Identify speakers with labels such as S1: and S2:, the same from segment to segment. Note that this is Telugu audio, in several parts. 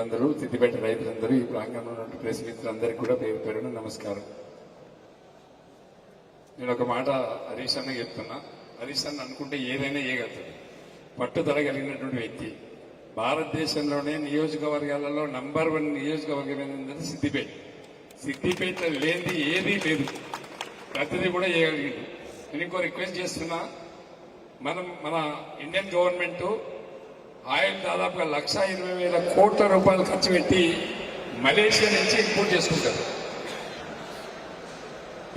S1: అందరూ సిద్దిపేట రైతులందరూ ఈ ప్రాంగణంలో ఉన్న ప్రెస్ మిత్రులందరికీ కూడా పేరు పేరున నమస్కారం. నేను ఒక మాట హరీష్ అన్న చెప్తున్నా. హరీష్ అన్న అనుకుంటే ఏదైనా చేయగలుగుతాడు. పట్టుదల కలిగినటువంటి వ్యక్తి. భారతదేశంలోనే నియోజకవర్గాలలో నంబర్ 1 నియోజకవర్గం ఏంటంటే సిద్దిపేట. సిద్దిపేట లేనిది ఏదీ లేదు. ప్రతిదీ కూడా చేయగలిగింది. నేను ఇంకో రిక్వెస్ట్ చేస్తున్నా, మన ఇండియన్ గవర్నమెంట్ ఆయిల్ దాదాపుగా 1,20,000 కోట్ల రూపాయలు ఖర్చు పెట్టి మలేషియా నుంచి ఇంపోర్ట్ చేసుకుంటారు.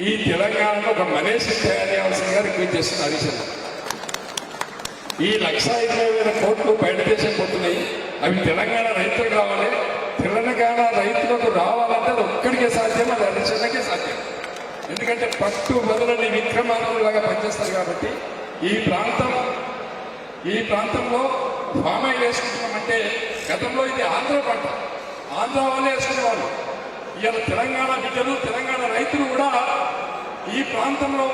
S1: ఈ తెలంగాణలో ఒక మలేషియా తయారు చేయాల్సిందిగా రిక్వెస్ట్ చేస్తున్నారు హరీష్ అన్న. ఈ 1,20,000 కోట్లు బయట దేశం పోతున్నాయి. అవి తెలంగాణ రైతులకు రావాలి. తెలంగాణ రైతులకు రావాలంటే అది ఒక్కడికే సాధ్యం, అది హరీష్ అన్నకే సాధ్యం. ఎందుకంటే పట్టు బదులని విక్రమార్కులాగా పనిచేస్తారు కాబట్టి ఈ ప్రాంతంలో ఫామ్ ఆయిల్ వేసుకుంటున్నామంటే గతంలో ఇది ఆంధ్ర పంట, ఆంధ్ర వాళ్ళే వేసుకునేవాళ్ళు. ఇవాళ తెలంగాణ బిడ్డలు, తెలంగాణ రైతులు కూడా ఈ ప్రాంతంలో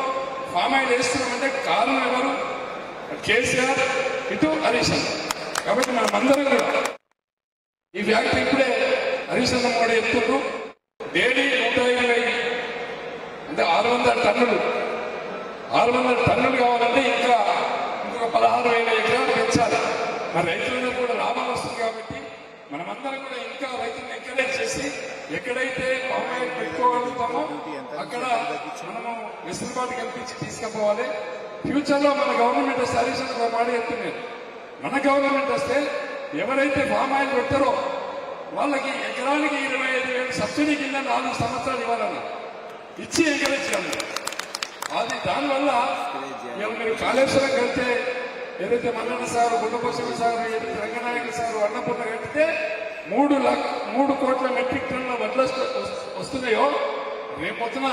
S1: ఫామ్ ఆయిల్ వేస్తున్నామంటే కారణం ఎవరు? కేసీఆర్, ఇటు హరీష్ అన్న. కాబట్టి మనమందరం కూడా ఈ ఫ్యాక్టరీ ఇప్పుడే హరీష్ అన్న కూడా ఎత్తున్నారు. డైలీ 120 అంటే 600 టన్నులు కావాలంటే ఇంకొక 16,000 ఎకరాలు పెంచాలి. మరి రైతులందరూ కూడా లాభం వస్తుంది కాబట్టి మనమందరం కూడా ఇంకా రైతులను ఎంకరేజ్ చేసి ఎక్కడైతే పామ్ ఆయిల్ పెట్టుకోగలుగుతామో అక్కడ మనము వెసులుబాటు కల్పించి తీసుకుపోవాలి. ఫ్యూచర్ లో మన గవర్నమెంట్ వస్తే హరీష్ అన్న మాట చెప్తున్నాను, మన గవర్నమెంట్ వస్తే ఎవరైతే పామ్ ఆయిల్ పెట్టారో వాళ్ళకి ఎకరానికి 25,000 సబ్సిడీ కింద 4 సంవత్సరాలు ఇవ్వాలన్నా ఇచ్చి ఎంకరేజ్ చేయాలి. అది దానివల్ల మీరు కాళేశ్వరం కడితే ఏదైతే మల్లన్న సార్, గుండపోషణ సార్, రంగనాయక సార్, అన్నపూర్ణ కడితే 3 కోట్ల మెట్రిక్ టన్నుల వడ్లు వస్తున్నాయో రేపొద్దున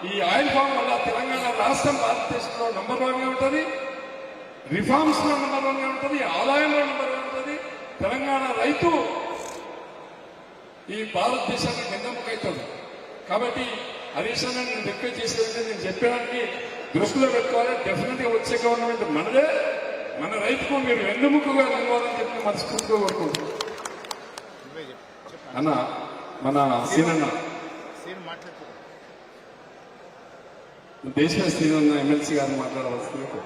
S1: ఈ ఆయిల్ ఫామ్ వల్ల తెలంగాణ రాష్ట్రం భారతదేశంలో నంబర్ 1గా ఉంటుంది, రిఫార్మ్స్ లో నంబర్ 1గా ఉంటుంది, ఆదాయంలో నంబర్ 1 ఉంటుంది. తెలంగాణ రైతు ఈ భారతదేశానికి వెన్నెముకైతుంది. కాబట్టి హరీష్ అన్న నేను రిక్వెస్ట్ చేసేదంటే నేను చెప్పడానికి దృష్టిలో పెట్టుకోవాలి. డెఫినెట్ గా వచ్చే గవర్నమెంట్ మనదే. మన రైతుకు మీరు వెన్నుముకగా నిలవాలని చెప్పి మనస్ఫూర్తిగా కోరుకుంటున్నాం. అన్న మన సీనన్న దేశీయ సీనన్న ఎమ్మెల్సీ గారు మాట్లాడవలసింది.